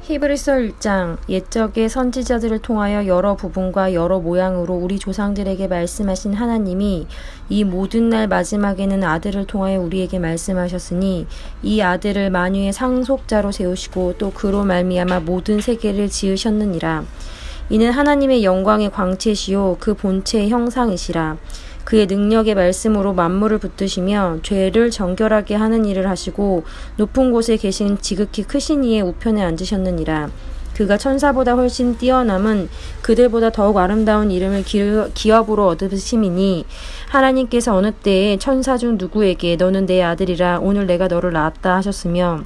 히브리서 1장. 옛적의 선지자들을 통하여 여러 부분과 여러 모양으로 우리 조상들에게 말씀하신 하나님이 이 모든 날 마지막에는 아들을 통하여 우리에게 말씀하셨으니 이 아들을 만유의 상속자로 세우시고 또 그로 말미암아 모든 세계를 지으셨느니라. 이는 하나님의 영광의 광채시요 그 본체의 형상이시라. 그의 능력의 말씀으로 만물을 붙드시며 죄를 정결하게 하는 일을 하시고 높은 곳에 계신 지극히 크신 이의 우편에 앉으셨느니라. 그가 천사보다 훨씬 뛰어남은 그들보다 더욱 아름다운 이름을 기업으로 얻으심이니 하나님께서 어느 때에 천사 중 누구에게 너는 내 아들이라 오늘 내가 너를 낳았다 하셨으며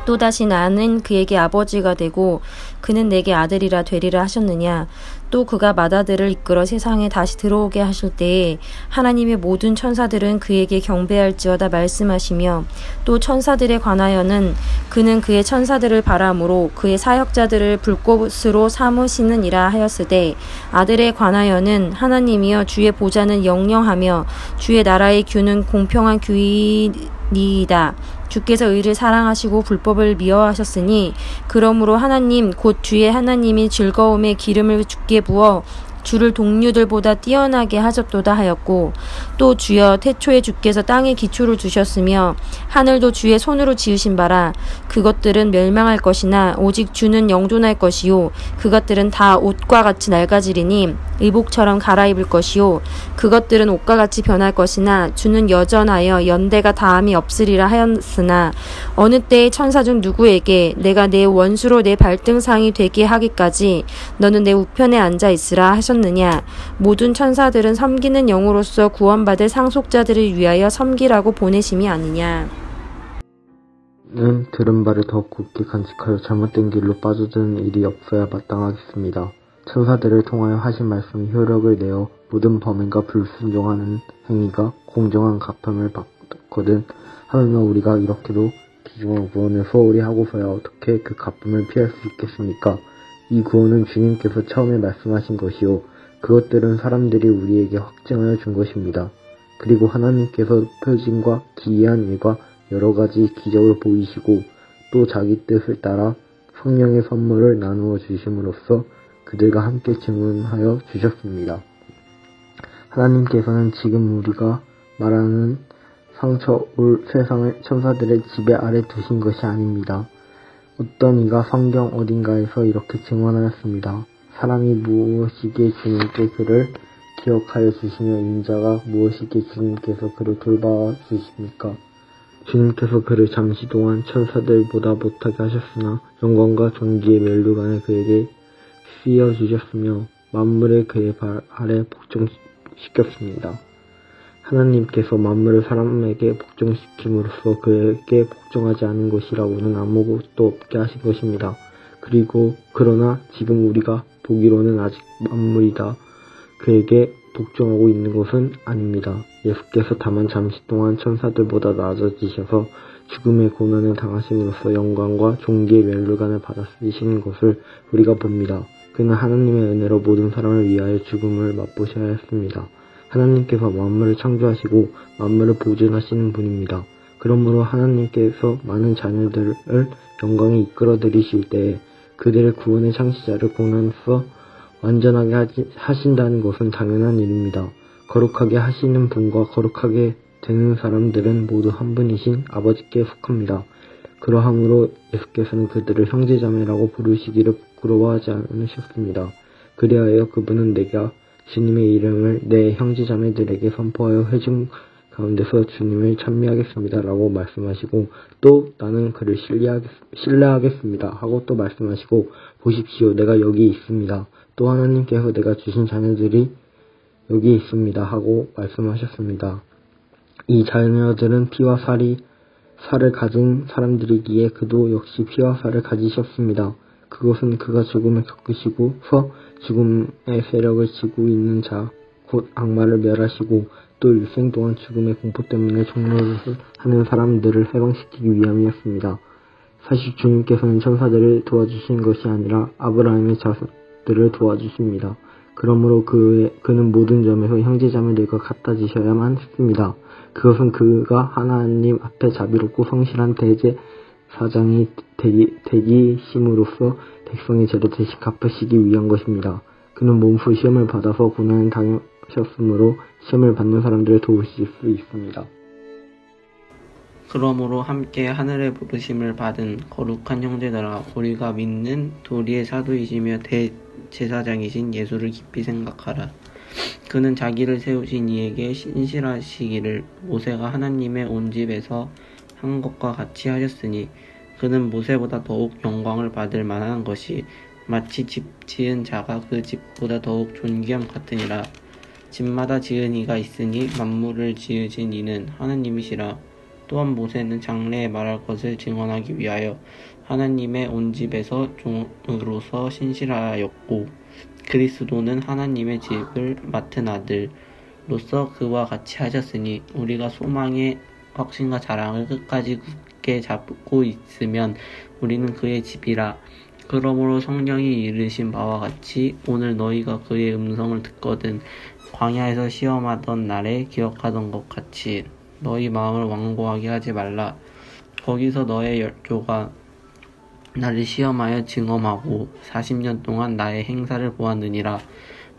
또다시 나는 그에게 아버지가 되고 그는 내게 아들이라 되리라 하셨느냐. 또 그가 맏아들을 이끌어 세상에 다시 들어오게 하실 때에 하나님의 모든 천사들은 그에게 경배할지어다 말씀하시며 또 천사들에 관하여는 그는 그의 천사들을 바람으로 그의 사역자들을 불꽃으로 삼으시느니라 하였으되 아들에 관하여는 하나님이여 주의 보좌는 영영하며 주의 나라의 규는 공평한 규이니이다. 주께서 의를 사랑하시고 불법을 미워하셨으니 그러므로 하나님 곧 주의 하나님이 즐거움의 기름을 주께 부어 주를 동류들보다 뛰어나게 하셨도다 하였고 또 주여 태초에 주께서 땅에 기초를 두셨으며 하늘도 주의 손으로 지으신 바라. 그것들은 멸망할 것이나 오직 주는 영존할 것이요 그것들은 다 옷과 같이 낡아지리니 의복처럼 갈아입을 것이요 그것들은 옷과 같이 변할 것이나 주는 여전하여 연대가 다함이 없으리라 하였으나 어느 때에 천사 중 누구에게 내가 내 원수로 내 발등상이 되게 하기까지 너는 내 우편에 앉아 있으라 하셨느냐. 모든 천사들은 섬기는 영으로서 구원받을 상속자들을 위하여 섬기라고 보내심이 아니냐. 는 들은 바를 더 굳게 간직하여 잘못된 길로 빠져드는 일이 없어야 마땅하겠습니다. 천사들을 통하여 하신 말씀이 효력을 내어 모든 범행과 불순종하는 행위가 공정한 갚음을 받거든 하물며 우리가 이렇게도 기중한 구원을 소홀히 하고서야 어떻게 그 갚음을 피할 수 있겠습니까? 이 구원은 주님께서 처음에 말씀하신 것이요 그것들은 사람들이 우리에게 확증하여 준 것입니다. 그리고 하나님께서 표징과 기이한 일과 여러 가지 기적을 보이시고 또 자기 뜻을 따라 성령의 선물을 나누어 주심으로써 그들과 함께 증언하여 주셨습니다. 하나님께서는 지금 우리가 말하는 상처올 세상을 천사들의 지배 아래 두신 것이 아닙니다. 어떤 이가 성경 어딘가에서 이렇게 증언하였습니다. 사람이 무엇이기에 주님께 그를 기억하여 주시며 인자가 무엇이기에 주님께서 그를 돌봐 주십니까? 주님께서 그를 잠시 동안 천사들보다 못하게 하셨으나 영광과 존귀의 멸류관을 그에게 씌워주셨으며 만물을 그의 발 아래 복종시켰습니다. 하나님께서 만물을 사람에게 복종시킴으로써 그에게 복종하지 않은 것이라고는 아무것도 없게 하신 것입니다. 그러나 지금 우리가 보기로는 아직 만물이다 그에게 복종하고 있는 것은 아닙니다. 예수께서 다만 잠시 동안 천사들보다 낮아지셔서 죽음의 고난을 당하심으로써 영광과 존귀의 멸류관을 받아쓰시는 것을 우리가 봅니다. 그는 하나님의 은혜로 모든 사람을 위하여 죽음을 맛보셔야 했습니다. 하나님께서 만물을 창조하시고 만물을 보존하시는 분입니다. 그러므로 하나님께서 많은 자녀들을 영광에 이끌어들이실 때에 그들의 구원의 창시자를 고난에서 완전하게 하신다는 것은 당연한 일입니다. 거룩하게 하시는 분과 거룩하게 되는 사람들은 모두 한 분이신 아버지께 속합니다. 그러함으로 예수께서는 그들을 형제자매라고 부르시기를 부끄러워하지 않으셨습니다. 그리하여 그분은 내가 주님의 이름을 내 형제자매들에게 선포하여 회중 가운데서 주님을 찬미하겠습니다 라고 말씀하시고 또 나는 그를 신뢰하겠습니다 하고 또 말씀하시고 보십시오 내가 여기 있습니다. 또 하나님께서 내가 주신 자녀들이 여기 있습니다 하고 말씀하셨습니다. 이 자녀들은 피와 살을 가진 사람들이기에 그도 역시 피와 살을 가지셨습니다. 그것은 그가 죽음을 겪으시고서 죽음의 세력을 지고 있는 자, 곧 악마를 멸하시고 또 일생 동안 죽음의 공포 때문에 종노릇을 하는 사람들을 해방시키기 위함이었습니다. 사실 주님께서는 천사들을 도와주신 것이 아니라 아브라함의 자손들을 도와주십니다. 그러므로 그는 모든 점에서 형제자매들과 같아지셔야만 했습니다. 그것은 그가 하나님 앞에 자비롭고 성실한 제사장이 되기심으로써 백성의 죄를 대신 갚으시기 위한 것입니다. 그는 몸소 시험을 받아서 고난을 당하셨으므로 시험을 받는 사람들을 도우실 수 있습니다. 그러므로 함께 하늘의 부르심을 받은 거룩한 형제들아, 우리가 믿는 도리의 사도이시며 대제사장이신 예수를 깊이 생각하라. 그는 자기를 세우신 이에게 신실하시기를 모세가 하나님의 온 집에서 한 것과 같이 하셨으니, 그는 모세보다 더욱 영광을 받을 만한 것이 마치 집 지은 자가 그 집보다 더욱 존귀함 같으니라. 집마다 지은 이가 있으니 만물을 지으신 이는 하나님이시라. 또한 모세는 장래에 말할 것을 증언하기 위하여 하나님의 온 집에서 종으로서 신실하였고, 그리스도는 하나님의 집을 맡은 아들로서 그와 같이 하셨으니, 우리가 소망의 확신과 자랑을 끝까지 굳게 잡고 있으면 우리는 그의 집이라. 그러므로 성령이 이르신 바와 같이 오늘 너희가 그의 음성을 듣거든 광야에서 시험하던 날에 기억하던 것 같이 너희 마음을 완고하게 하지 말라. 거기서 너의 열조가 나를 시험하여 증언하고 40년 동안 나의 행사를 보았느니라.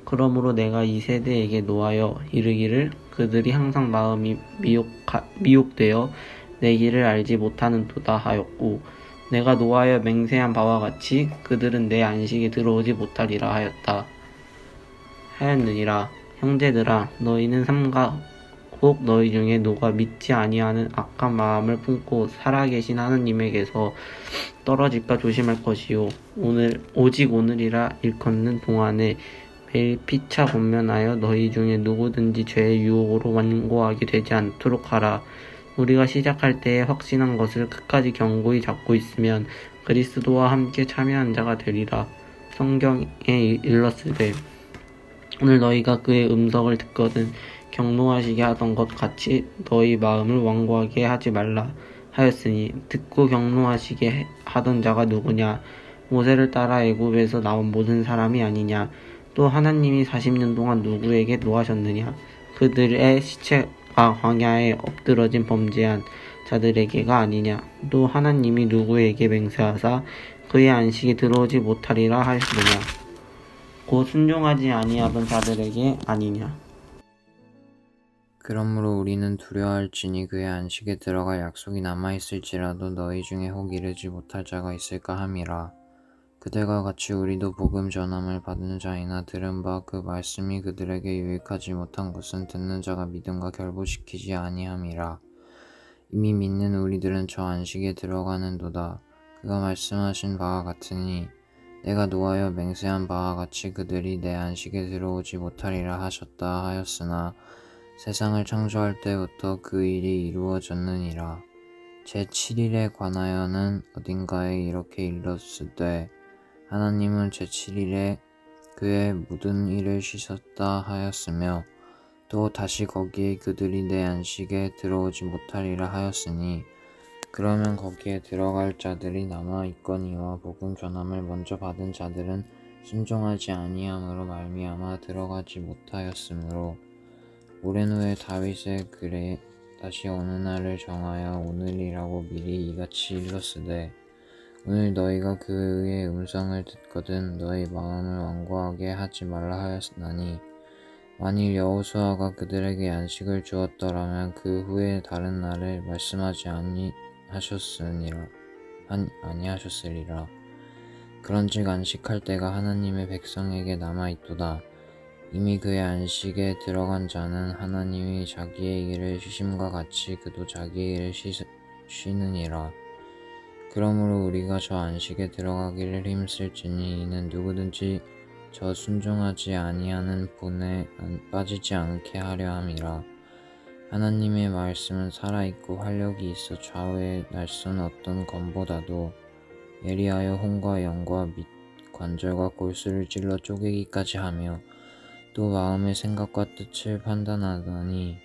그러므로 내가 이 세대에게 노하여 이르기를 그들이 항상 마음이 미혹되어 내 길을 알지 못하는도다 하였고, 내가 노하여 맹세한 바와 같이 그들은 내 안식에 들어오지 못하리라 하였느니라. 형제들아, 너희는 삼가 혹 너희 중에 누가 믿지 아니하는 악한 마음을 품고 살아계신 하느님에게서 떨어질까 조심할 것이요, 오직 오늘이라 일컫는 동안에 매일 피차 권면하여 너희 중에 누구든지 죄의 유혹으로 완고하게 되지 않도록 하라. 우리가 시작할 때에 확신한 것을 끝까지 견고히 잡고 있으면 그리스도와 함께 참여한 자가 되리라. 성경에 일렀으되 오늘 너희가 그의 음성을 듣거든 경노하시게 하던 것 같이 너희 마음을 완고하게 하지 말라 하였으니, 듣고 경노하시게 하던 자가 누구냐? 모세를 따라 애굽에서 나온 모든 사람이 아니냐? 또 하나님이 40년 동안 누구에게 노하셨느냐? 그들의 시체가 광야에 엎드러진 범죄한 자들에게가 아니냐? 또 하나님이 누구에게 맹세하사 그의 안식에 들어오지 못하리라 하였느냐? 곧 순종하지 아니하던 자들에게 아니냐? 그러므로 우리는 두려워할지니 그의 안식에 들어갈 약속이 남아있을지라도 너희 중에 혹 이르지 못할 자가 있을까 함이라. 그들과 같이 우리도 복음 전함을 받은 자이나 들은 바 그 말씀이 그들에게 유익하지 못한 것은 듣는 자가 믿음과 결부시키지 아니함이라. 이미 믿는 우리들은 저 안식에 들어가는도다. 그가 말씀하신 바와 같으니 내가 노하여 맹세한 바와 같이 그들이 내 안식에 들어오지 못하리라 하셨다 하였으나, 세상을 창조할 때부터 그 일이 이루어졌느니라. 제7일에 관하여는 어딘가에 이렇게 일렀으되 하나님은 제7일에 그의 모든 일을 쉬셨다 하였으며, 또 다시 거기에 그들이 내 안식에 들어오지 못하리라 하였으니, 그러면 거기에 들어갈 자들이 남아있거니와 복음 전함을 먼저 받은 자들은 순종하지 아니함으로 말미암아 들어가지 못하였으므로, 오랜 후에 다윗의 글에 다시 어느 날을 정하여 오늘이라고 미리 이같이 일렀으되, 오늘 너희가 그의 음성을 듣거든 너희 마음을 완고하게 하지 말라 하였나니, 만일 여호수아가 그들에게 안식을 주었더라면 그 후에 다른 날을 말씀하지 아니하셨으리라. 그런즉 안식할 때가 하나님의 백성에게 남아있도다. 이미 그의 안식에 들어간 자는 하나님이 자기의 일을 쉬심과 같이 그도 자기의 일을 쉬느니라. 그러므로 우리가 저 안식에 들어가기를 힘쓸지니, 이는 누구든지 저 순종하지 아니하는 본에 빠지지 않게 하려 함이라. 하나님의 말씀은 살아있고 활력이 있어 좌우의 날선 어떤 검보다도 예리하여 혼과 영과 및 관절과 골수를 찔러 쪼개기까지 하며, 또 마음의 생각과 뜻을 판단하다니,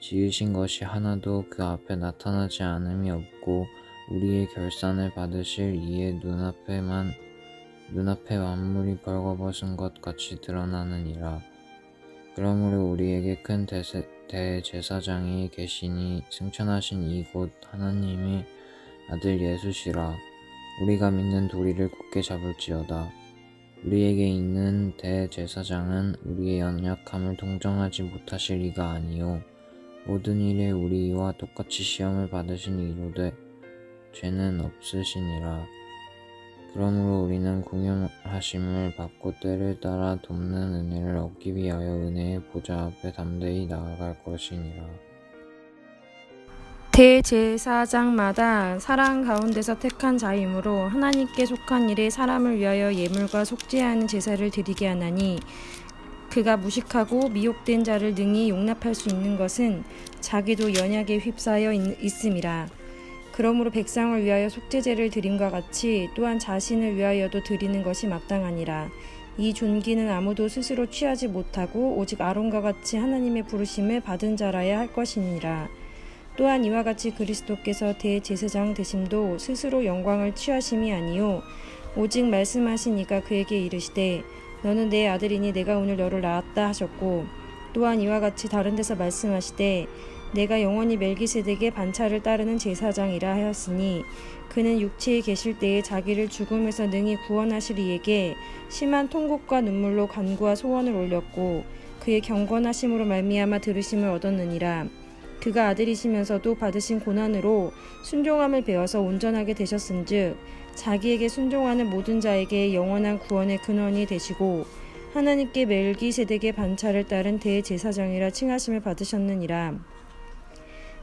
지으신 것이 하나도 그 앞에 나타나지 않음이 없고 우리의 결산을 받으실 이의 눈앞에 만물이 벌거벗은 것 같이 드러나느니라. 그러므로 우리에게 큰 대제사장이 계시니 승천하신 이곳 하나님이 아들 예수시라. 우리가 믿는 도리를 굳게 잡을지어다. 우리에게 있는 대제사장은 우리의 연약함을 동정하지 못하실 이가 아니요 모든 일에 우리와 똑같이 시험을 받으신 이로되 죄는 없으시니라. 그러므로 우리는 공용하심을 받고 때를 따라 돕는 은혜를 얻기 위하여 은혜의 보좌 앞에 담대히 나아갈 것이니라. 대제사장마다 사랑 가운데서 택한 자이므로 하나님께 속한 일에 사람을 위하여 예물과 속죄하는 제사를 드리게 하나니 그가 무식하고 미혹된 자를 능히 용납할 수 있는 것은 자기도 연약에 휩싸여 있음이라. 그러므로 백성을 위하여 속죄제를 드림과 같이 또한 자신을 위하여도 드리는 것이 마땅하니라. 이 존귀는 아무도 스스로 취하지 못하고 오직 아론과 같이 하나님의 부르심을 받은 자라야 할 것이니라. 또한 이와 같이 그리스도께서 대제사장 되심도 스스로 영광을 취하심이 아니요 오직 말씀하신 이가 그에게 이르시되 너는 내 아들이니 내가 오늘 너를 낳았다 하셨고 또한 이와 같이 다른 데서 말씀하시되 내가 영원히 멜기세덱의 반차를 따르는 제사장이라 하였으니 그는 육체에 계실 때에 자기를 죽음에서 능히 구원하실 이에게 심한 통곡과 눈물로 간구와 소원을 올렸고 그의 경건하심으로 말미암아 들으심을 얻었느니라. 그가 아들이시면서도 받으신 고난으로 순종함을 배워서 온전하게 되셨은즉 자기에게 순종하는 모든 자에게 영원한 구원의 근원이 되시고 하나님께 멜기세덱의 반차를 따른 대제사장이라 칭하심을 받으셨느니라.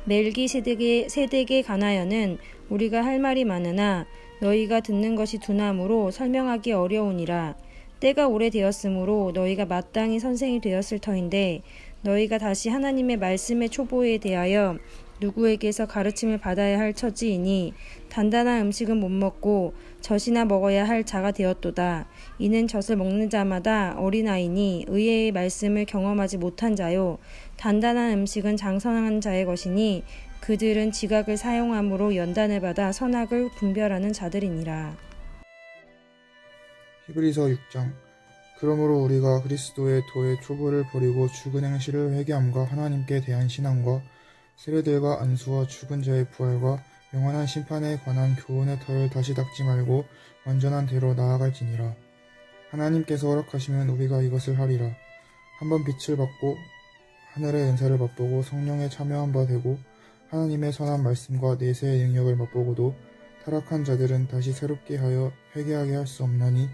멜기세덱에 관하여는 우리가 할 말이 많으나 너희가 듣는 것이 둔함으로 설명하기 어려우니라. 때가 오래되었으므로 너희가 마땅히 선생이 되었을 터인데 너희가 다시 하나님의 말씀의 초보에 대하여 누구에게서 가르침을 받아야 할 처지이니 단단한 음식은 못 먹고 젖이나 먹어야 할 자가 되었도다. 이는 젖을 먹는 자마다 어린아이니 의의 말씀을 경험하지 못한 자요 단단한 음식은 장성한 자의 것이니 그들은 지각을 사용함으로 연단을 받아 선악을 분별하는 자들이니라. 히브리서 6장. 그러므로 우리가 그리스도의 도의 초보를 버리고 죽은 행실을 회개함과 하나님께 대한 신앙과 세례들과 안수와 죽은 자의 부활과 영원한 심판에 관한 교훈의 터를 다시 닦지 말고 완전한 대로 나아갈지니라. 하나님께서 허락하시면 우리가 이것을 하리라. 한번 빛을 받고 하늘의 은사를 맛보고 성령에 참여한 바 되고 하나님의 선한 말씀과 내세의 능력을 맛보고도 타락한 자들은 다시 새롭게 하여 회개하게 할 수 없나니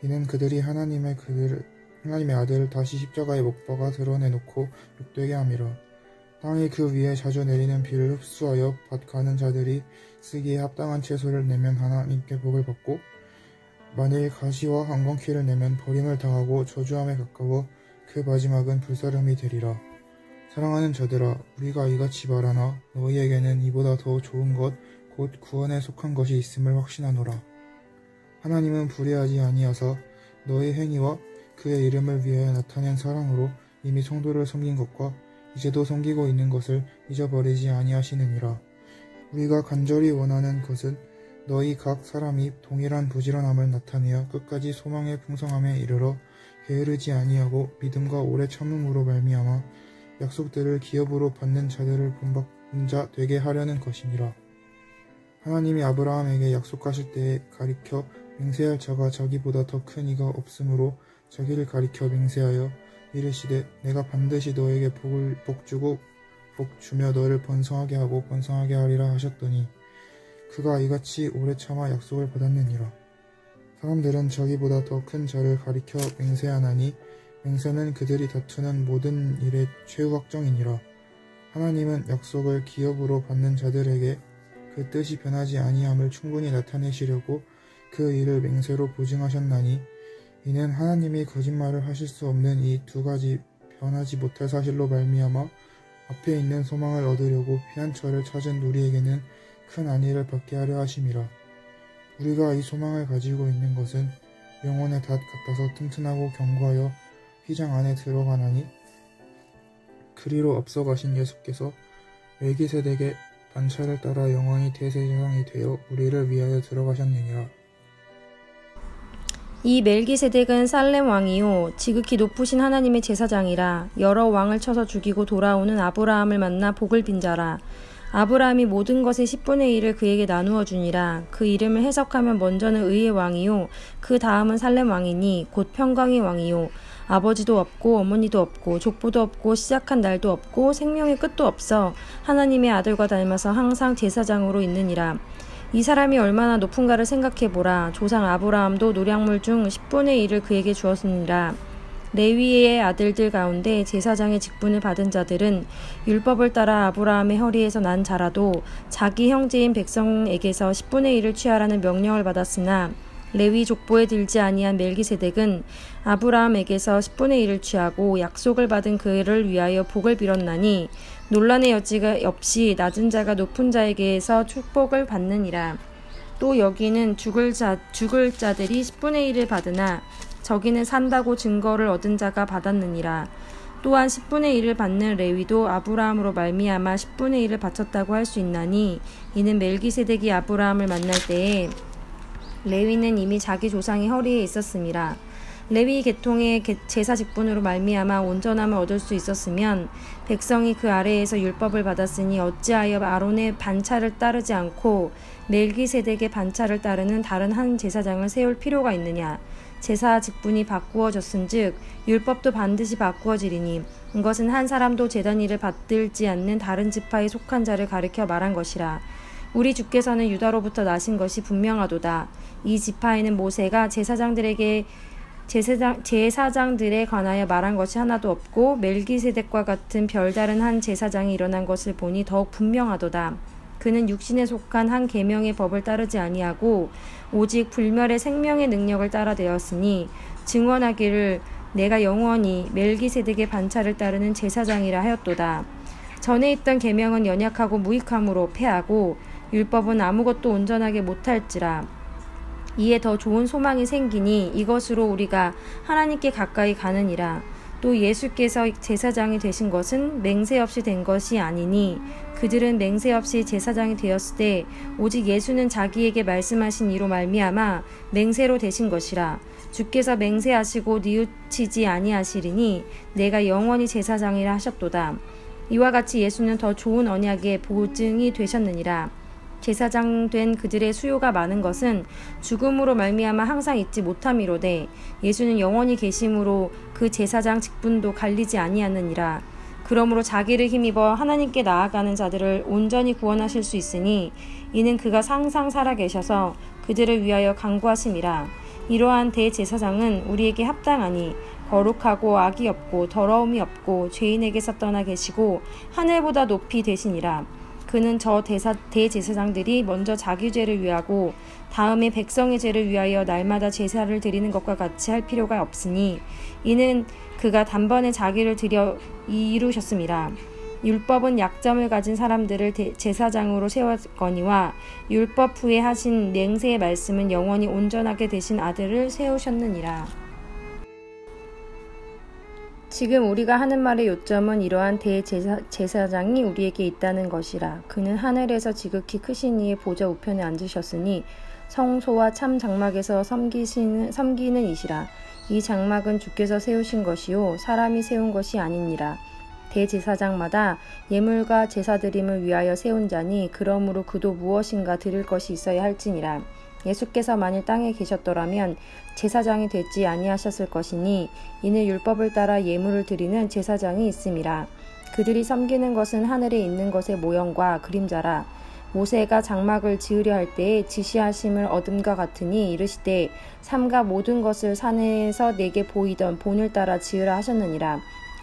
이는 그들이 하나님의 아들을 다시 십자가에 못 박아 드러내놓고 욕되게 함이라. 땅이 그 위에 자주 내리는 비를 흡수하여 밭가는 자들이 쓰기에 합당한 채소를 내면 하나님께 복을 받고 만일 가시와 한건키를 내면 버림을 당하고 저주함에 가까워 그 마지막은 불사름이 되리라. 사랑하는 자들아, 우리가 이같이 말하나 너희에게는 이보다 더 좋은 것 곧 구원에 속한 것이 있음을 확신하노라. 하나님은 불의하지 아니하사 너희 행위와 그의 이름을 위하여 나타낸 사랑으로 이미 성도를 섬긴 것과 이제도 섬기고 있는 것을 잊어버리지 아니하시느니라. 우리가 간절히 원하는 것은 너희 각 사람이 동일한 부지런함을 나타내어 끝까지 소망의 풍성함에 이르러 게으르지 아니하고 믿음과 오래 참음으로 말미암아 약속들을 기업으로 받는 자들을 본받은 자 되게 하려는 것이니라. 하나님이 아브라함에게 약속하실 때에 가리켜 맹세할 자가 자기보다 더 큰 이가 없으므로 자기를 가리켜 맹세하여 이르시되 내가 반드시 너에게 복 주고 복 주며 너를 번성하게 하고 번성하게 하리라 하셨더니 그가 이같이 오래 참아 약속을 받았느니라. 사람들은 자기보다 더 큰 자를 가리켜 맹세하나니 맹세는 그들이 다투는 모든 일의 최후 확정이니라. 하나님은 약속을 기업으로 받는 자들에게 그 뜻이 변하지 아니함을 충분히 나타내시려고 그 일을 맹세로 보증하셨나니 이는 하나님이 거짓말을 하실 수 없는 이 두 가지 변하지 못할 사실로 말미암아 앞에 있는 소망을 얻으려고 피난처를 찾은 우리에게는 큰 안위를 받게 하려 하심이라. 우리가 이 소망을 가지고 있는 것은 영혼의 닷 같아서 튼튼하고 견고하여 휘장 안에 들어가나니 그리로 앞서가신 예수께서 멜기세덱의 반차를 따라 영원히 대제사장이 되어 우리를 위하여 들어가셨느니라. 이 멜기세덱은 살렘 왕이요 지극히 높으신 하나님의 제사장이라. 여러 왕을 쳐서 죽이고 돌아오는 아브라함을 만나 복을 빈 자라. 아브라함이 모든 것의 10분의 1을 그에게 나누어 주니라. 그 이름을 해석하면 먼저는 의의 왕이요 그 다음은 살렘 왕이니 곧 평강의 왕이요 아버지도 없고 어머니도 없고 족보도 없고 시작한 날도 없고 생명의 끝도 없어 하나님의 아들과 닮아서 항상 제사장으로 있느니라. 이 사람이 얼마나 높은가를 생각해보라. 조상 아브라함도 노량물 중 10분의 1을 그에게 주었느니라. 레위의 아들들 가운데 제사장의 직분을 받은 자들은 율법을 따라 아브라함의 허리에서 난 자라도 자기 형제인 백성에게서 10분의 1을 취하라는 명령을 받았으나 레위 족보에 들지 아니한 멜기세덱은 아브라함에게서 10분의 1을 취하고 약속을 받은 그를 위하여 복을 빌었나니 논란의 여지가 없이 낮은 자가 높은 자에게서 축복을 받느니라. 또 여기는 죽을 자들이 10분의 1을 받으나 저기는 산다고 증거를 얻은 자가 받았느니라. 또한 10분의 1을 받는 레위도 아브라함으로 말미암아 10분의 1을 바쳤다고 할 수 있나니 이는 멜기세덱이 아브라함을 만날 때에 레위는 이미 자기 조상의 허리에 있었음이라. 레위 계통의 제사 직분으로 말미암아 온전함을 얻을 수 있었으면 백성이 그 아래에서 율법을 받았으니 어찌하여 아론의 반차를 따르지 않고 멜기세덱의 반차를 따르는 다른 한 제사장을 세울 필요가 있느냐. 제사 직분이 바꾸어졌은즉 율법도 반드시 바꾸어지리니 이것은 한 사람도 제단 일을 받들지 않는 다른 지파에 속한 자를 가리켜 말한 것이라. 우리 주께서는 유다로부터 나신 것이 분명하도다. 이 지파에는 모세가 제사장들에 관하여 말한 것이 하나도 없고 멜기세덱과 같은 별다른 한 제사장이 일어난 것을 보니 더욱 분명하도다. 그는 육신에 속한 한 계명의 법을 따르지 아니하고 오직 불멸의 생명의 능력을 따라 되었으니 증언하기를 내가 영원히 멜기세덱의 반차를 따르는 제사장이라 하였도다. 전에 있던 계명은 연약하고 무익함으로 패하고 율법은 아무것도 온전하게 못할지라. 이에 더 좋은 소망이 생기니 이것으로 우리가 하나님께 가까이 가느니라. 또 예수께서 제사장이 되신 것은 맹세 없이 된 것이 아니니 그들은 맹세 없이 제사장이 되었을 때 오직 예수는 자기에게 말씀하신 이로 말미암아 맹세로 되신 것이라. 주께서 맹세하시고 뉘우치지 아니하시리니 내가 영원히 제사장이라 하셨도다. 이와 같이 예수는 더 좋은 언약의 보증이 되셨느니라. 제사장 된 그들의 수요가 많은 것은 죽음으로 말미암아 항상 잊지 못함이로되 예수는 영원히 계심으로 그 제사장 직분도 갈리지 아니하느니라. 그러므로 자기를 힘입어 하나님께 나아가는 자들을 온전히 구원하실 수 있으니 이는 그가 항상 살아계셔서 그들을 위하여 간구하심이라. 이러한 대제사장은 우리에게 합당하니 거룩하고 악이 없고 더러움이 없고 죄인에게서 떠나 계시고 하늘보다 높이 되시니라. 그는 저 대제사장들이 먼저 자기 죄를 위하고 다음에 백성의 죄를 위하여 날마다 제사를 드리는 것과 같이 할 필요가 없으니 이는 그가 단번에 자기를 드려 이루셨음이라. 율법은 약점을 가진 사람들을 제사장으로 세웠거니와 율법 후에 하신 맹세의 말씀은 영원히 온전하게 되신 아들을 세우셨느니라. 지금 우리가 하는 말의 요점은 이러한 대제사장이 우리에게 있다는 것이라. 그는 하늘에서 지극히 크신 이의 보좌 우편에 앉으셨으니 성소와 참 장막에서 섬기는 이시라. 이 장막은 주께서 세우신 것이요 사람이 세운 것이 아니니라. 대제사장마다 예물과 제사드림을 위하여 세운 자니 그러므로 그도 무엇인가 드릴 것이 있어야 할지니라. 예수께서 만일 땅에 계셨더라면 제사장이 되지 아니하셨을 것이니 이는 율법을 따라 예물을 드리는 제사장이 있음이라. 그들이 섬기는 것은 하늘에 있는 것의 모형과 그림자라. 모세가 장막을 지으려 할 때에 지시하심을 얻음과 같으니 이르시되 삼가 모든 것을 산에서 내게 보이던 본을 따라 지으라 하셨느니라.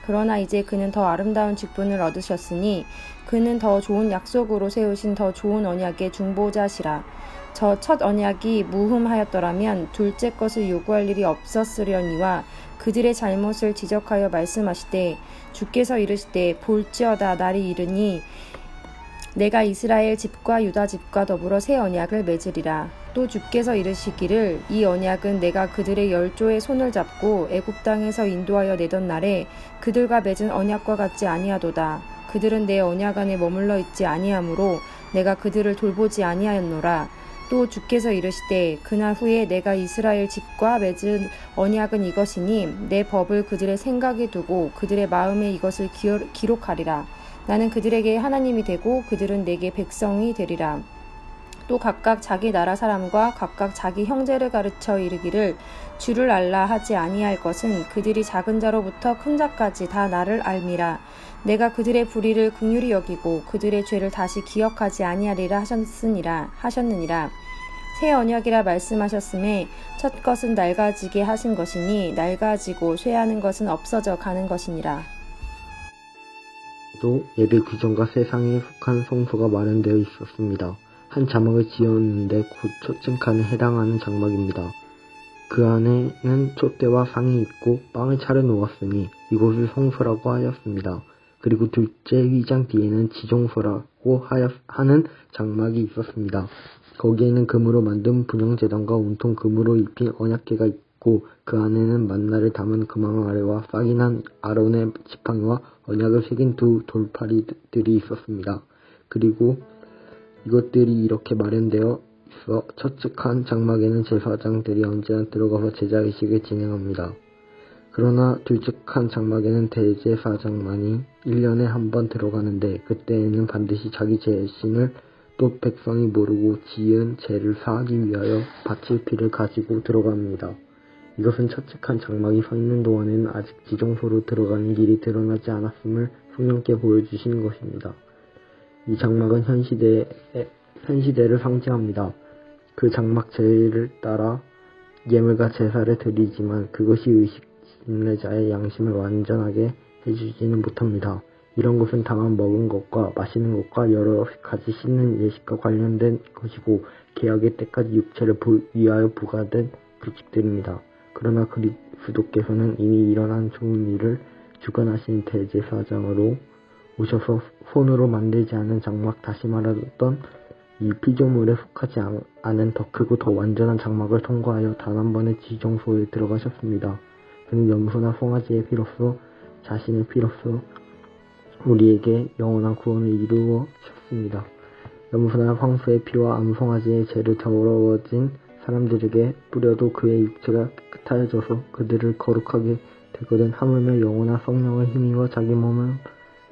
그러나 이제 그는 더 아름다운 직분을 얻으셨으니 그는 더 좋은 약속으로 세우신 더 좋은 언약의 중보자시라. 저 첫 언약이 무흠하였더라면 둘째 것을 요구할 일이 없었으려니와 그들의 잘못을 지적하여 말씀하시되 주께서 이르시되 볼지어다 날이 이르니 내가 이스라엘 집과 유다 집과 더불어 새 언약을 맺으리라. 또 주께서 이르시기를 이 언약은 내가 그들의 열조의 손을 잡고 애굽 땅에서 인도하여 내던 날에 그들과 맺은 언약과 같지 아니하도다. 그들은 내 언약 안에 머물러 있지 아니하므로 내가 그들을 돌보지 아니하였노라. 또 주께서 이르시되 그날 후에 내가 이스라엘 집과 맺은 언약은 이것이니 내 법을 그들의 생각에 두고 그들의 마음에 이것을 기록하리라. 나는 그들에게 하나님이 되고 그들은 내게 백성이 되리라. 또 각각 자기 나라 사람과 각각 자기 형제를 가르쳐 이르기를 주를 알라 하지 아니할 것은 그들이 작은 자로부터 큰 자까지 다 나를 알미라. 내가 그들의 불의를 긍휼히 여기고 그들의 죄를 다시 기억하지 아니하리라 하셨느니라. 새 언약이라 말씀하셨음에 첫 것은 낡아지게 하신 것이니 낡아지고 쇠하는 것은 없어져 가는 것이니라. 또 예배 규정과 세상에 속한 성소가 마련되어 있었습니다. 한 자막을 지었는데 곧 초점 칸에 해당하는 장막입니다. 그 안에는 촛대와 상이 있고 빵을 차려 놓았으니 이곳을 성소라고 하였습니다. 그리고 둘째 휘장 뒤에는 지종소라고 하는 장막이 있었습니다. 거기에는 금으로 만든 분향제단과 온통 금으로 입힌 언약궤가 있고 그 안에는 만나를 담은 금왕 아래와 싹이 난 아론의 지팡이와 언약을 새긴 두 돌파리들이 있었습니다. 그리고 이것들이 이렇게 마련되어 있어 처측한 장막에는 제사장들이 언제나 들어가서 제자의식을 진행합니다. 그러나 둘측한 장막에는 대제사장만이 1년에 한 번 들어가는데 그때에는 반드시 자기 죄신을 또 백성이 모르고 지은 죄를 사하기 위하여 바칠 피를 가지고 들어갑니다. 이것은 처측한 장막이 서 있는 동안에는 아직 지정소로 들어가는 길이 드러나지 않았음을 성령께 보여주시는 것입니다. 이 장막은 현 시대를 상징합니다. 그 장막 제를 따라 예물과 제사를 드리지만 그것이 의식인례자의 양심을 완전하게 해주지는 못합니다. 이런 것은 다만 먹은 것과 마시는 것과 여러 가지 씻는 예식과 관련된 것이고 개혁의 때까지 육체를 위하여 부과된 규칙들입니다. 그러나 그리스도께서는 이미 일어난 좋은 일을 주관하신 대제사장으로 오셔서 손으로 만들지 않은 장막, 다시 말하던 이 피조물에 속하지 않은 더 크고 더 완전한 장막을 통과하여 단 한 번의 지정소에 들어가셨습니다. 그는 염소나 송아지의 피로써 자신의 피로써 우리에게 영원한 구원을 이루셨습니다. 염소나 황소의 피와 암송아지의 죄를 더러워진 사람들에게 뿌려도 그의 육체가 깨끗하여져서 그들을 거룩하게 되거든. 하물며 영혼과 성령을 힘입어 자기 몸을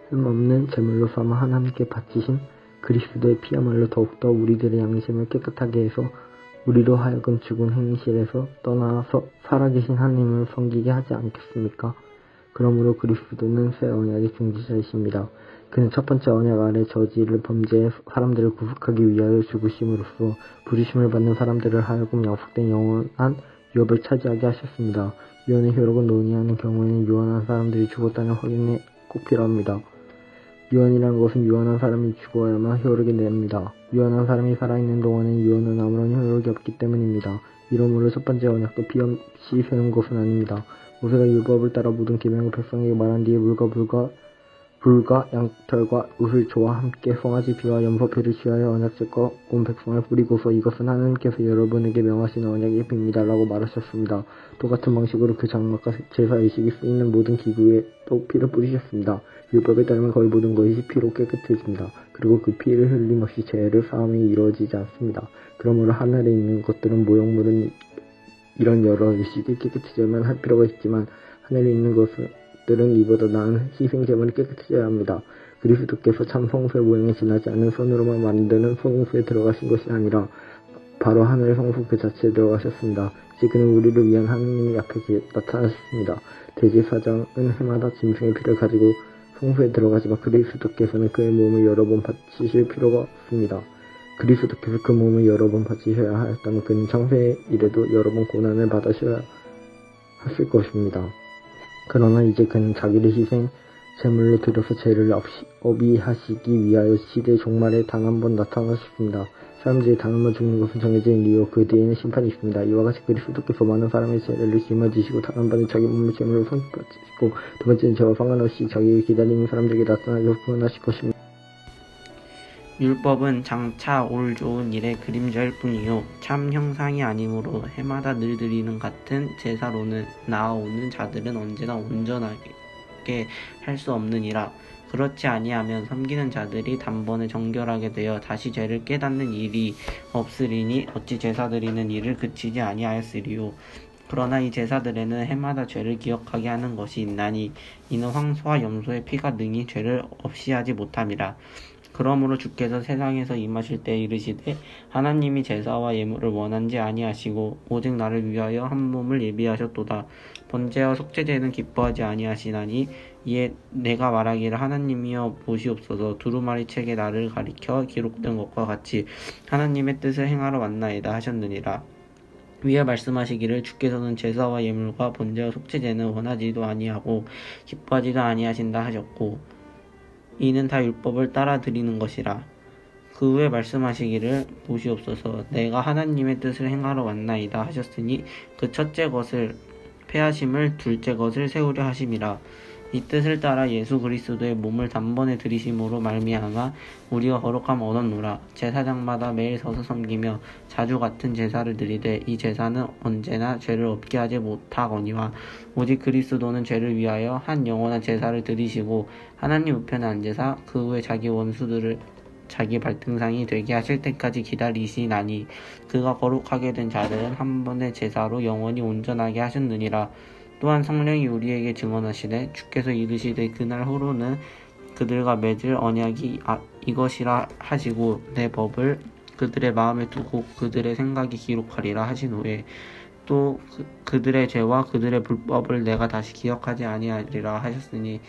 흠없는 제물로 삼아 하나님께 바치신 그리스도의 피야말로 더욱더 우리들의 양심을 깨끗하게 해서 우리로 하여금 죽은 행실에서 떠나서 살아계신 하나님을 섬기게 하지 않겠습니까? 그러므로 그리스도는 새 언약의 중지자이십니다. 그는 첫 번째 언약 아래 저지를 범죄해 사람들을 구속하기 위하여 죽으심으로써 부르심을 받는 사람들을 하여금 약속된 영원한 유업을 차지하게 하셨습니다. 유언의 효력을 논의하는 경우에는 유언한 사람들이 죽었다는 확인이 꼭 필요합니다. 유언이라는 것은 유언한 사람이 죽어야만 효력이 냅니다. 유언한 사람이 살아있는 동안엔 유언은 아무런 효력이 없기 때문입니다. 이러므로 첫 번째 언약도 피 없이 세운 것은 아닙니다. 모세가 율법을 따라 모든 계명을 백성에게 말한 뒤에 불과 양털과 우슬초와 함께 송아지 피와 염소 피를 취하여 언약제과 온 백성을 뿌리고서 이것은 하나님께서 여러분에게 명하신 언약의 피입니다 라고 말하셨습니다. 똑같은 방식으로 그 장막과 제사의식이 쓰이는 모든 기구에 또 피를 뿌리셨습니다. 율법에 따르면 거의 모든 것이 피로 깨끗해집니다. 그리고 그 피를 흘림없이 죄를 사함이 이루어지지 않습니다. 그러므로 하늘에 있는 것들은 모형물은 이런 여러 의식이 깨끗해져야만 할 필요가 있지만 하늘에 있는 것들은 이보다 나은 희생제물이 깨끗해져야 합니다. 그리스도께서 참 성소의 모형에 지나지 않는 손으로만 만드는 성소에 들어가신 것이 아니라 바로 하늘의 성소 그 자체에 들어가셨습니다. 이제 그는 우리를 위한 하느님이 앞에 나타나셨습니다. 대제사장은 해마다 짐승의 피를 가지고 성소에 들어가지만 그리스도께서는 그의 몸을 여러 번 바치실 필요가 없습니다. 그리스도께서 그 몸을 여러 번 바치셔야 하였다면 그는 창세 이래도 여러 번 고난을 받으셔야 하실 것입니다. 그러나 이제 그는 자기를 희생 제물로 드려서 죄를 어비하시기 위하여 시대의 종말에 단 한 번 나타나셨습니다. 사람들이 단 한 번 죽는 것은 정해진 이유, 그 뒤에는 심판이 있습니다. 이와 같이 그리스도께서 많은 사람의 죄를 짊어지시고 단 한 번은 자기 몸을 제물로 바치시고 두 번째는 죄와 상관없이 자기를 기다리는 사람들에게 나타나서 구원하실 것입니다. 율법은 장차 올 좋은 일의 그림자일 뿐이요 참 형상이 아니므로 해마다 늘 드리는 같은 제사로는 나아오는 자들은 언제나 온전하게 할 수 없느니라. 그렇지 아니하면 섬기는 자들이 단번에 정결하게 되어 다시 죄를 깨닫는 일이 없으리니 어찌 제사 드리는 일을 그치지 아니하였으리요. 그러나 이 제사들에는 해마다 죄를 기억하게 하는 것이 있나니 이는 황소와 염소의 피가 능히 죄를 없이 하지 못함이라. 그러므로 주께서 세상에서 임하실 때 이르시되 하나님이 제사와 예물을 원한지 아니하시고 오직 나를 위하여 한 몸을 예비하셨도다. 번제와 속죄제는 기뻐하지 아니하시나니 이에 내가 말하기를 하나님이여 보시옵소서. 두루마리 책에 나를 가리켜 기록된 것과 같이 하나님의 뜻을 행하러 왔나이다 하셨느니라. 위에 말씀하시기를 주께서는 제사와 예물과 번제와 속죄제는 원하지도 아니하고 기뻐하지도 아니하신다 하셨고 이는 다 율법을 따라 드리는 것이라. 그 후에 말씀하시기를 보시옵소서. 내가 하나님의 뜻을 행하러 왔나이다 하셨으니 그 첫째 것을 패하심을 둘째 것을 세우려 하심이라. 이 뜻을 따라 예수 그리스도의 몸을 단번에 들이심으로 말미암아 우리가 거룩함 얻었노라. 제사장마다 매일 서서 섬기며 자주 같은 제사를 드리되 이 제사는 언제나 죄를 없게 하지 못하거니와 오직 그리스도는 죄를 위하여 한 영원한 제사를 드리시고 하나님 우편에 앉으사 그 후에 자기 원수들을 자기 발등상이 되게 하실 때까지 기다리시나니 그가 거룩하게 된 자들은 한 번의 제사로 영원히 온전하게 하셨느니라. 또한 성령이 우리에게 증언하시되 주께서 이르시되 그날 후로는 그들과 맺을 언약이 이것이라 하시고 내 법을 그들의 마음에 두고 그들의 생각이 기록하리라 하신 후에 또 그들의 죄와 그들의 불법을 내가 다시 기억하지 아니하리라 하셨으니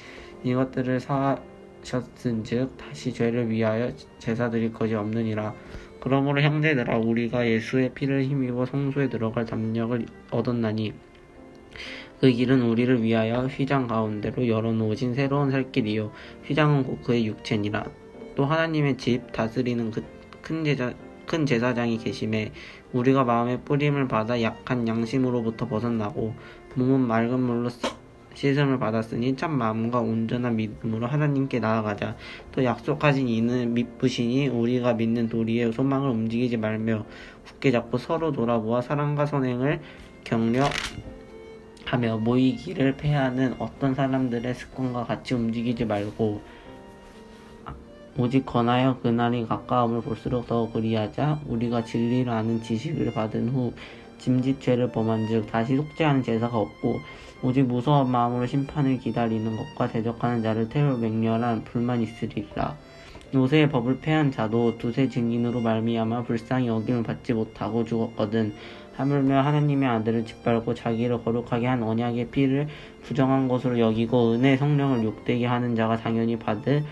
이것들을 사하셨은즉 다시 죄를 위하여 제사 드릴 것이 없느니라. 그러므로 형제들아 우리가 예수의 피를 힘입어 성소에 들어갈 담력을 얻었나니 그 길은 우리를 위하여 휘장 가운데로 열어놓으신 새로운 살길이요 휘장은 곧 그의 육체니라. 또 하나님의 집 다스리는 그 큰 제사장이 계심에 우리가 마음의 뿌림을 받아 약한 양심으로부터 벗어나고 몸은 맑은 물로 씻음을 받았으니 참 마음과 온전한 믿음으로 하나님께 나아가자. 또 약속하신 이는 믿으시니 우리가 믿는 도리에 소망을 움직이지 말며 굳게 잡고 서로 돌아보아 사랑과 선행을 격려하며 모이기를 패하는 어떤 사람들의 습관과 같이 움직이지 말고 오직 권하여 그날이 가까움을 볼수록 더 그리하자. 우리가 진리를 아는 지식을 받은 후 짐짓 죄를 범한즉 다시 속죄하는 제사가 없고 오직 무서운 마음으로 심판을 기다리는 것과 대적하는 자를 태울 맹렬한 불만 있으리라. 모세의 법을 패한 자도 두세 증인으로 말미암아 불쌍히 여김을 받지 못하고 죽었거든. 하물며 하나님의 아들을 짓밟고 자기를 거룩하게 한 언약의 피를 부정한 것으로 여기고 은혜의 성령을 욕되게 하는 자가 당연히 받을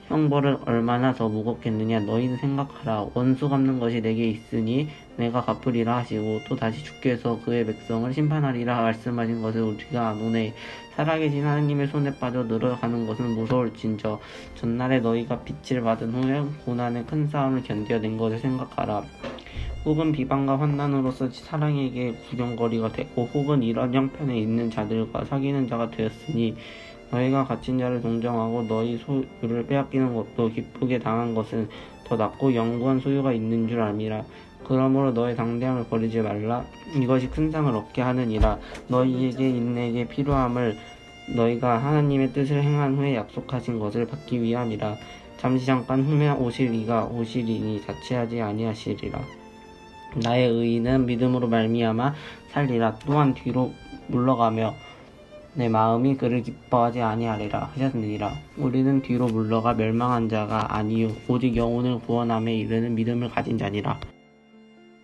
형벌은 얼마나 더 무겁겠느냐. 너희는 생각하라. 원수 갚는 것이 내게 있으니 내가 갚으리라 하시고 또 다시 주께서 그의 백성을 심판하리라 말씀하신 것을 우리가 아노니 살아계신 하나님의 손에 빠져 늘어가는 것은 무서울진저 전날에 너희가 빛을 받은 후에 고난의 큰 싸움을 견뎌낸 것을 생각하라. 혹은 비방과 환난으로서 사랑에게 구경거리가 되고 혹은 이런 형편에 있는 자들과 사귀는 자가 되었으니 너희가 갇힌 자를 동정하고 너희 소유를 빼앗기는 것도 기쁘게 당한 것은 더 낫고 영구한 소유가 있는 줄 알미라. 그러므로 너의 당대함을 버리지 말라. 이것이 큰 상을 얻게 하느니라. 너희에게 인내에게 필요함을 너희가 하나님의 뜻을 행한 후에 약속하신 것을 받기 위함이라. 잠시 잠깐 후에 오시리니 자체하지 아니하시리라. 나의 의인은 믿음으로 말미암아 살리라. 또한 뒤로 물러가며 내 마음이 그를 기뻐하지 아니하리라 하셨느니라. 우리는 뒤로 물러가 멸망한 자가 아니요 오직 영혼을 구원함에 이르는 믿음을 가진 자니라.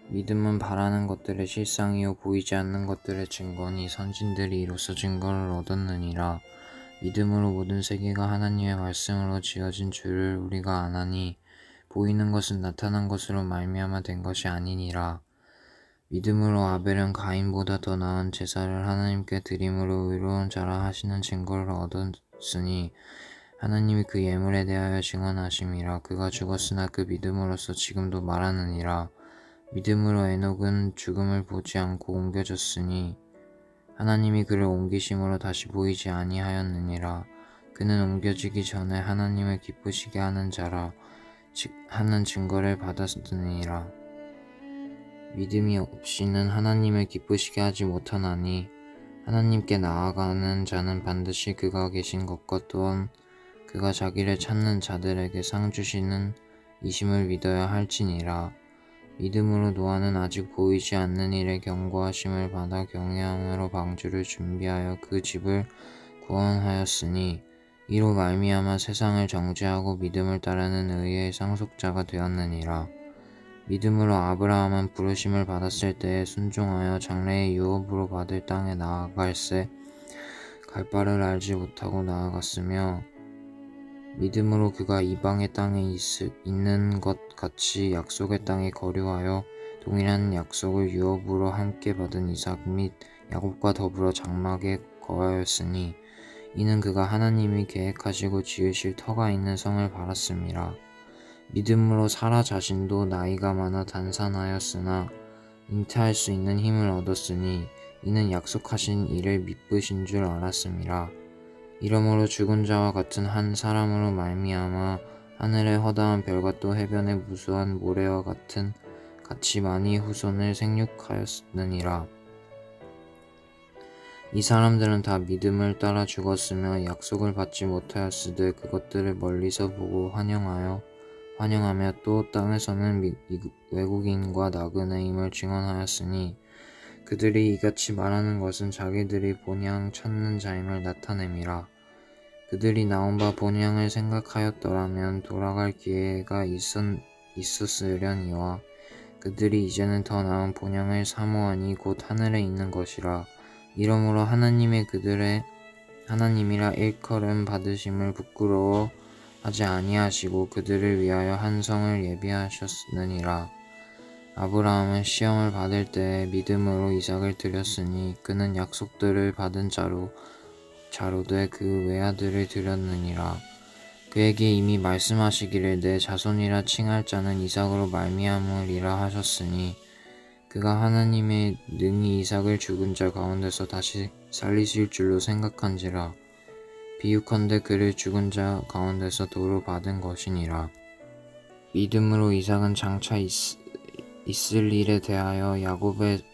믿음은 바라는 것들의 실상이요 보이지 않는 것들의 증거니 선진들이 이로써 증거를 얻었느니라. 믿음으로 모든 세계가 하나님의 말씀으로 지어진 줄을 우리가 아나니 보이는 것은 나타난 것으로 말미암아 된 것이 아니니라. 믿음으로 아벨은 가인보다 더 나은 제사를 하나님께 드림으로 의로운 자라 하시는 증거를 얻었으니 하나님이 그 예물에 대하여 증언하심이라. 그가 죽었으나 그 믿음으로써 지금도 말하느니라. 믿음으로 에녹은 죽음을 보지 않고 옮겨졌으니 하나님이 그를 옮기심으로 다시 보이지 아니하였느니라. 그는 옮겨지기 전에 하나님을 기쁘시게 하는 자라 하는 증거를 받았느니라. 믿음이 없이는 하나님을 기쁘시게 하지 못하나니 하나님께 나아가는 자는 반드시 그가 계신 것과 또한 그가 자기를 찾는 자들에게 상 주시는 이심을 믿어야 할지니라. 믿음으로 노아는 아직 보이지 않는 일에 경고하심을 받아 경외함으로 방주를 준비하여 그 집을 구원하였으니 이로 말미암아 세상을 정죄하고 믿음을 따르는 의의 상속자가 되었느니라. 믿음으로 아브라함은 부르심을 받았을 때에 순종하여 장래의 유업으로 받을 땅에 나아갈새 갈 바를 알지 못하고 나아갔으며 믿음으로 그가 이방의 땅에 있는 것 같이 약속의 땅에 거류하여 동일한 약속을 유업으로 함께 받은 이삭 및 야곱과 더불어 장막에 거하였으니 이는 그가 하나님이 계획하시고 지으실 터가 있는 성을 바랐음이라. 믿음으로 사라 자신도 나이가 많아 단산하였으나 잉태할 수 있는 힘을 얻었으니 이는 약속하신 이를 믿으신 줄 알았음이라. 이러므로 죽은 자와 같은 한 사람으로 말미암아 하늘의 허다한 별과 또 해변의 무수한 모래와 같이 많이 후손을 생육하였느니라. 이 사람들은 다 믿음을 따라 죽었으며 약속을 받지 못하였으되 그것들을 멀리서 보고 환영하며 또 땅에서는 외국인과 나그네임을 증언하였으니 그들이 이같이 말하는 것은 자기들이 본향 찾는 자임을 나타냄이라. 그들이 나온 바 본향을 생각하였더라면 돌아갈 기회가 있었으려니와 그들이 이제는 더 나은 본향을 사모하니 곧 하늘에 있는 것이라. 이러므로 하나님이라 일컬음 받으심을 부끄러워하지 아니하시고 그들을 위하여 한 성을 예비하셨느니라. 아브라함은 시험을 받을 때에 믿음으로 이삭을 드렸으니 그는 약속들을 받은 자로되 그 외아들을 드렸느니라. 그에게 이미 말씀하시기를 내 자손이라 칭할 자는 이삭으로 말미암으리라 하셨으니 그가 하나님의 능히 이삭을 죽은 자 가운데서 다시 살리실 줄로 생각한지라. 비유컨대 그를 죽은 자 가운데서 도로 받은 것이니라. 믿음으로 이삭은 장차 있을 일에 대하여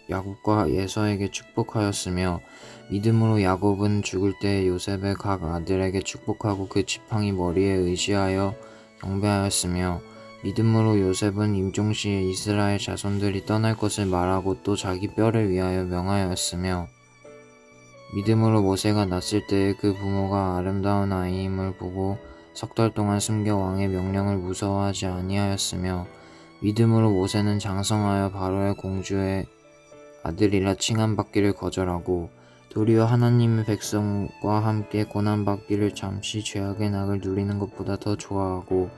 야곱과 에서에게 축복하였으며 믿음으로 야곱은 죽을 때 요셉의 각 아들에게 축복하고 그 지팡이 머리에 의지하여 경배하였으며 믿음으로 요셉은 임종시에 이스라엘 자손들이 떠날 것을 말하고 또 자기 뼈를 위하여 명하였으며 믿음으로 모세가 났을 때에 그 부모가 아름다운 아이임을 보고 석 달 동안 숨겨 왕의 명령을 무서워하지 아니하였으며 믿음으로 모세는 장성하여 바로의 공주의 아들이라 칭함받기를 거절하고 도리어 하나님의 백성과 함께 고난받기를 잠시 죄악의 낙을 누리는 것보다 더 좋아하고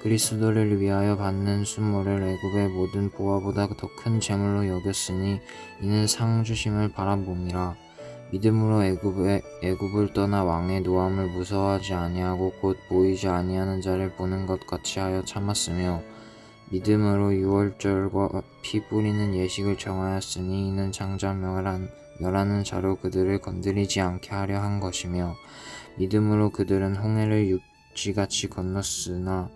그리스도를 위하여 받는 순모를 애굽의 모든 보화보다 더 큰 재물로 여겼으니 이는 상 주심을 바라봄이라. 믿음으로 애굽을 떠나 왕의 노함을 무서워하지 아니하고 곧 보이지 아니하는 자를 보는 것 같이 하여 참았으며 믿음으로 유월절과 피 뿌리는 예식을 정하였으니 이는 장자 멸하는 자로 그들을 건드리지 않게 하려 한 것이며 믿음으로 그들은 홍해를 육지같이 건넜으나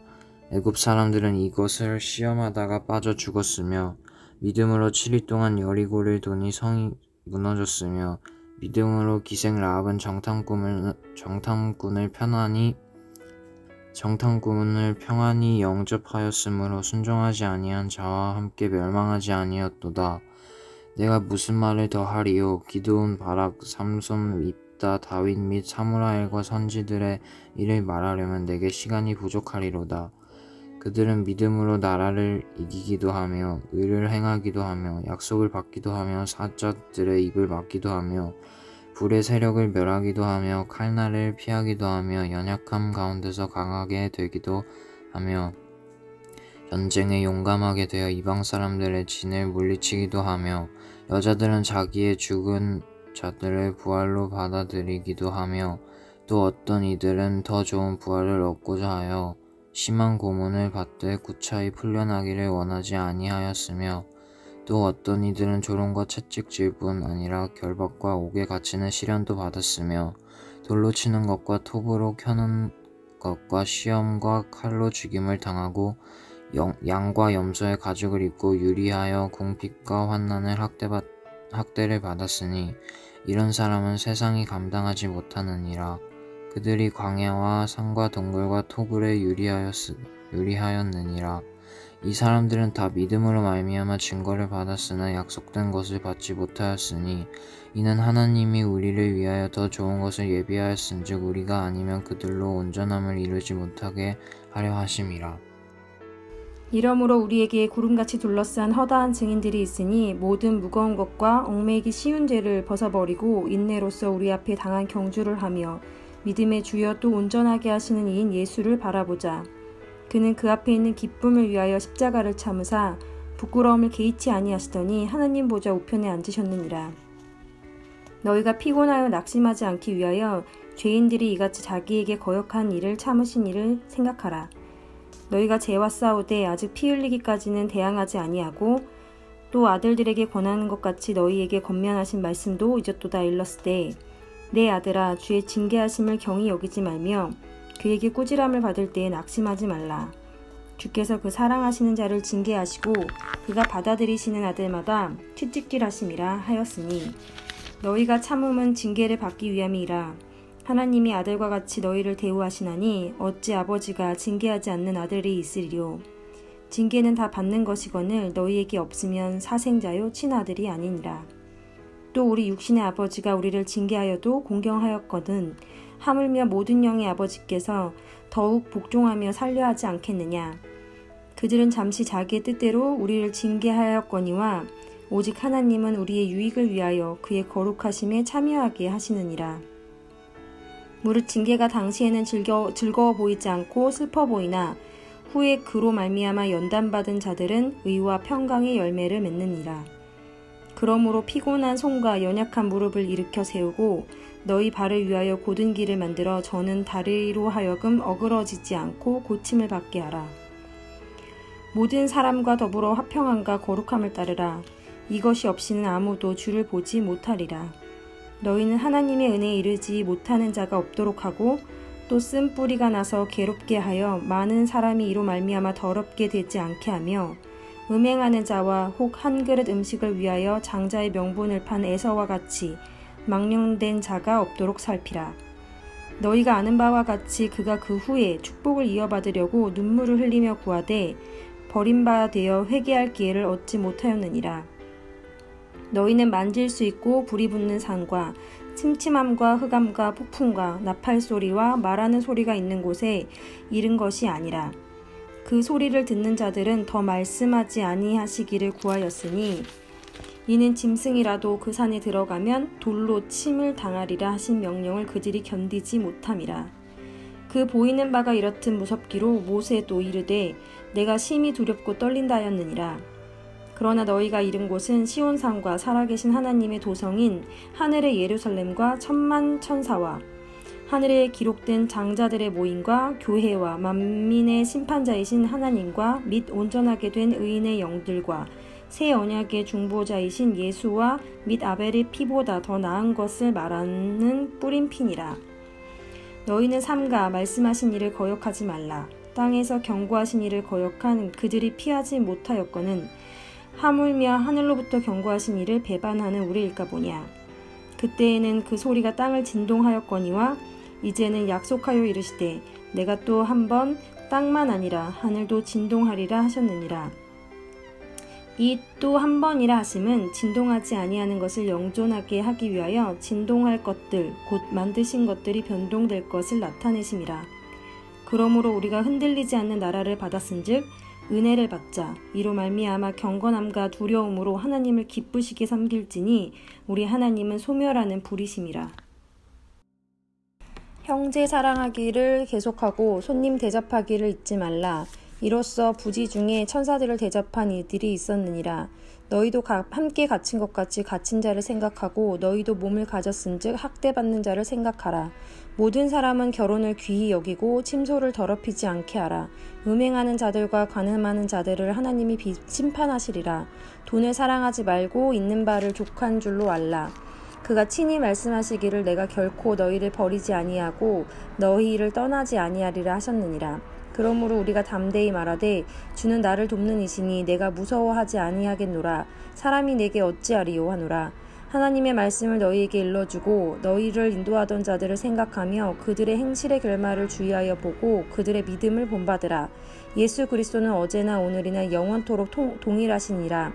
애굽 사람들은 이것을 시험하다가 빠져 죽었으며 믿음으로 7일 동안 여리고를 도니 성이 무너졌으며 믿음으로 기생 라합은 정탐꾼을 평안히 영접하였으므로 순종하지 아니한 자와 함께 멸망하지 아니었도다. 내가 무슨 말을 더 하리요? 기드온, 바락, 삼손, 입다, 다윗 및 사무라엘과 선지들의 일을 말하려면 내게 시간이 부족하리로다. 그들은 믿음으로 나라를 이기기도 하며 의를 행하기도 하며 약속을 받기도 하며 사자들의 입을 막기도 하며 불의 세력을 멸하기도 하며 칼날을 피하기도 하며 연약함 가운데서 강하게 되기도 하며 전쟁에 용감하게 되어 이방 사람들의 진을 물리치기도 하며 여자들은 자기의 죽은 자들을 부활로 받아들이기도 하며 또 어떤 이들은 더 좋은 부활을 얻고자 하여 심한 고문을 받되 구차히 풀려나기를 원하지 아니하였으며 또 어떤 이들은 조롱과 채찍질 뿐 아니라 결박과 옥에 갇히는 시련도 받았으며 돌로 치는 것과 톱으로 켜는 것과 시험과 칼로 죽임을 당하고 양과 염소의 가죽을 입고 유리하여 궁핍과 환난을 학대를 받았으니 이런 사람은 세상이 감당하지 못하느니라. 그들이 광야와 산과 동굴과 토굴에 유리하였느니라. 이 사람들은 다 믿음으로 말미암아 증거를 받았으나 약속된 것을 받지 못하였으니 이는 하나님이 우리를 위하여 더 좋은 것을 예비하였은즉 우리가 아니면 그들로 온전함을 이루지 못하게 하려 하심이라. 이러므로 우리에게 구름같이 둘러싼 허다한 증인들이 있으니 모든 무거운 것과 얽매이기 쉬운 죄를 벗어버리고 인내로써 우리 앞에 당한 경주를 하며 믿음의 주여 또 온전하게 하시는 이인 예수를 바라보자. 그는 그 앞에 있는 기쁨을 위하여 십자가를 참으사 부끄러움을 개의치 아니하시더니 하나님 보좌 우편에 앉으셨느니라. 너희가 피곤하여 낙심하지 않기 위하여 죄인들이 이같이 자기에게 거역한 일을 참으신 일을 생각하라. 너희가 죄와 싸우되 아직 피 흘리기까지는 대항하지 아니하고 또 아들들에게 권하는 것 같이 너희에게 권면하신 말씀도 잊었도다 일렀으되 내 아들아 주의 징계하심을 경히 여기지 말며 그에게 꾸지람을 받을 때에 낙심하지 말라. 주께서 그 사랑하시는 자를 징계하시고 그가 받아들이시는 아들마다 채찍질하심이라 하였으니 너희가 참음은 징계를 받기 위함이라. 하나님이 아들과 같이 너희를 대우하시나니 어찌 아버지가 징계하지 않는 아들이 있으리요. 징계는 다 받는 것이거늘 너희에게 없으면 사생자요 친아들이 아니니라. 또 우리 육신의 아버지가 우리를 징계하여도 공경하였거든 하물며 모든 영의 아버지께서 더욱 복종하며 살려 하지 않겠느냐. 그들은 잠시 자기의 뜻대로 우리를 징계하였거니와 오직 하나님은 우리의 유익을 위하여 그의 거룩하심에 참여하게 하시느니라. 무릇 징계가 당시에는 즐거워 보이지 않고 슬퍼 보이나 후에 그로 말미암아 연단받은 자들은 의와 평강의 열매를 맺느니라. 그러므로 피곤한 손과 연약한 무릎을 일으켜 세우고 너희 발을 위하여 곧은 길을 만들어 저는 다리로 하여금 어그러지지 않고 고침을 받게 하라. 모든 사람과 더불어 화평함과 거룩함을 따르라. 이것이 없이는 아무도 주를 보지 못하리라. 너희는 하나님의 은혜에 이르지 못하는 자가 없도록 하고 또 쓴 뿌리가 나서 괴롭게 하여 많은 사람이 이로 말미암아 더럽게 되지 않게 하며 음행하는 자와 혹 한 그릇 음식을 위하여 장자의 명분을 판 에서와 같이 망령된 자가 없도록 살피라. 너희가 아는 바와 같이 그가 그 후에 축복을 이어받으려고 눈물을 흘리며 구하되 버림바 되어 회개할 기회를 얻지 못하였느니라. 너희는 만질 수 있고 불이 붙는 산과 침침함과 흑암과 폭풍과 나팔 소리와 말하는 소리가 있는 곳에 이른 것이 아니라 그 소리를 듣는 자들은 더 말씀하지 아니하시기를 구하였으니 이는 짐승이라도 그 산에 들어가면 돌로 침을 당하리라 하신 명령을 그들이 견디지 못함이라. 그 보이는 바가 이렇듯 무섭기로 모세도 이르되 내가 심히 두렵고 떨린다 하였느니라. 그러나 너희가 이른 곳은 시온산과 살아계신 하나님의 도성인 하늘의 예루살렘과 천만 천사와 하늘에 기록된 장자들의 모임과 교회와 만민의 심판자이신 하나님과 및 온전하게 된 의인의 영들과 새 언약의 중보자이신 예수와 및 아벨의 피보다 더 나은 것을 말하는 뿌린 피니라. 너희는 삼가 말씀하신 일을 거역하지 말라. 땅에서 경고하신 일을 거역한 그들이 피하지 못하였거는 하물며 하늘로부터 경고하신 일을 배반하는 우리일까 보냐. 그때에는 그 소리가 땅을 진동하였거니와 이제는 약속하여 이르시되 내가 또 한 번 땅만 아니라 하늘도 진동하리라 하셨느니라. 이 또 한 번이라 하심은 진동하지 아니하는 것을 영존하게 하기 위하여 진동할 것들 곧 만드신 것들이 변동될 것을 나타내심이라. 그러므로 우리가 흔들리지 않는 나라를 받았은즉 은혜를 받자. 이로 말미암아 경건함과 두려움으로 하나님을 기쁘시게 섬길지니 우리 하나님은 소멸하는 불이심이라. 형제 사랑하기를 계속하고 손님 대접하기를 잊지 말라. 이로써 부지 중에 천사들을 대접한 이들이 있었느니라. 너희도 함께 갇힌 것 같이 갇힌 자를 생각하고 너희도 몸을 가졌은즉 학대받는 자를 생각하라. 모든 사람은 결혼을 귀히 여기고 침소를 더럽히지 않게 하라. 음행하는 자들과 간음하는 자들을 하나님이 심판하시리라. 돈을 사랑하지 말고 있는 바를 족한 줄로 알라. 그가 친히 말씀하시기를 내가 결코 너희를 버리지 아니하고 너희를 떠나지 아니하리라 하셨느니라. 그러므로 우리가 담대히 말하되 주는 나를 돕는 이시니 내가 무서워하지 아니하겠노라. 사람이 내게 어찌하리요 하노라. 하나님의 말씀을 너희에게 일러주고 너희를 인도하던 자들을 생각하며 그들의 행실의 결말을 주의하여 보고 그들의 믿음을 본받으라. 예수 그리스도는 어제나 오늘이나 영원토록 동일하시니라.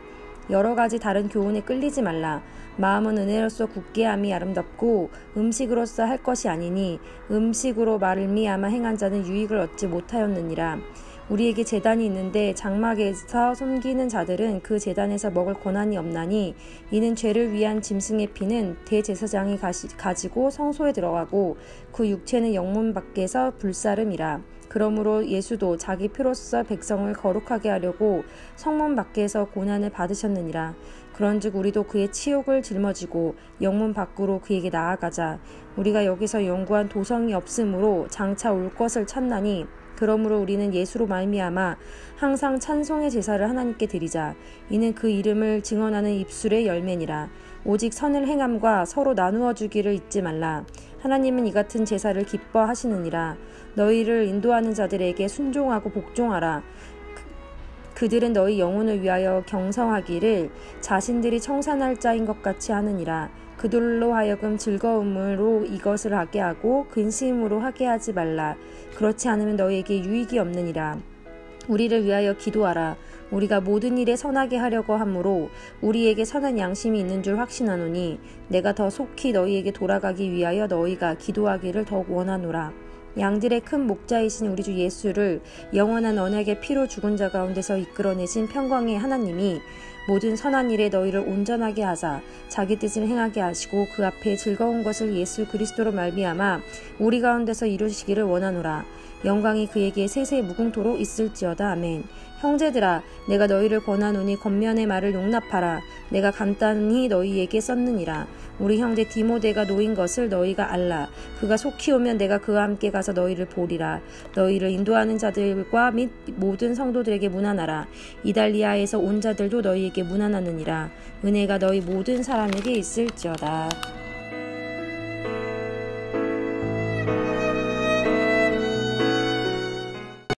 여러 가지 다른 교훈에 끌리지 말라. 마음은 은혜로서 굳게 함이 아름답고 음식으로서 할 것이 아니니 음식으로 말미암아 행한 자는 유익을 얻지 못하였느니라. 우리에게 제단이 있는데 장막에서 섬기는 자들은 그 제단에서 먹을 권한이 없나니 이는 죄를 위한 짐승의 피는 대제사장이 가지고 성소에 들어가고 그 육체는 영문 밖에서 불사름이라. 그러므로 예수도 자기 피로써 백성을 거룩하게 하려고 성문 밖에서 고난을 받으셨느니라. 그런즉 우리도 그의 치욕을 짊어지고 영문 밖으로 그에게 나아가자. 우리가 여기서 연구한 도성이 없으므로 장차 올 것을 찾나니 그러므로 우리는 예수로 말미암아 항상 찬송의 제사를 하나님께 드리자. 이는 그 이름을 증언하는 입술의 열매니라. 오직 선을 행함과 서로 나누어 주기를 잊지 말라. 하나님은 이 같은 제사를 기뻐하시느니라. 너희를 인도하는 자들에게 순종하고 복종하라. 그들은 너희 영혼을 위하여 경성하기를 자신들이 청산할 자인 것 같이 하느니라. 그들로 하여금 즐거움으로 이것을 하게 하고 근심으로 하게 하지 말라. 그렇지 않으면 너희에게 유익이 없느니라. 우리를 위하여 기도하라. 우리가 모든 일에 선하게 하려고 하므로 우리에게 선한 양심이 있는 줄 확신하노니 내가 더 속히 너희에게 돌아가기 위하여 너희가 기도하기를 더욱 원하노라. 양들의 큰 목자이신 우리 주 예수를 영원한 언약의 피로 죽은 자 가운데서 이끌어내신 평강의 하나님이 모든 선한 일에 너희를 온전하게 하사 자기 뜻을 행하게 하시고 그 앞에 즐거운 것을 예수 그리스도로 말미암아 우리 가운데서 이루시기를 원하노라. 영광이 그에게 세세 무궁토록 있을지어다. 아멘. 형제들아, 내가 너희를 권하노니 겉면의 말을 용납하라. 내가 간단히 너희에게 썼느니라. 우리 형제 디모데가 놓인 것을 너희가 알라. 그가 속히 오면 내가 그와 함께 가서 너희를 보리라. 너희를 인도하는 자들과 및 모든 성도들에게 문안하라. 이달리아에서 온 자들도 너희에게 문안하느니라. 은혜가 너희 모든 사람에게 있을지어다.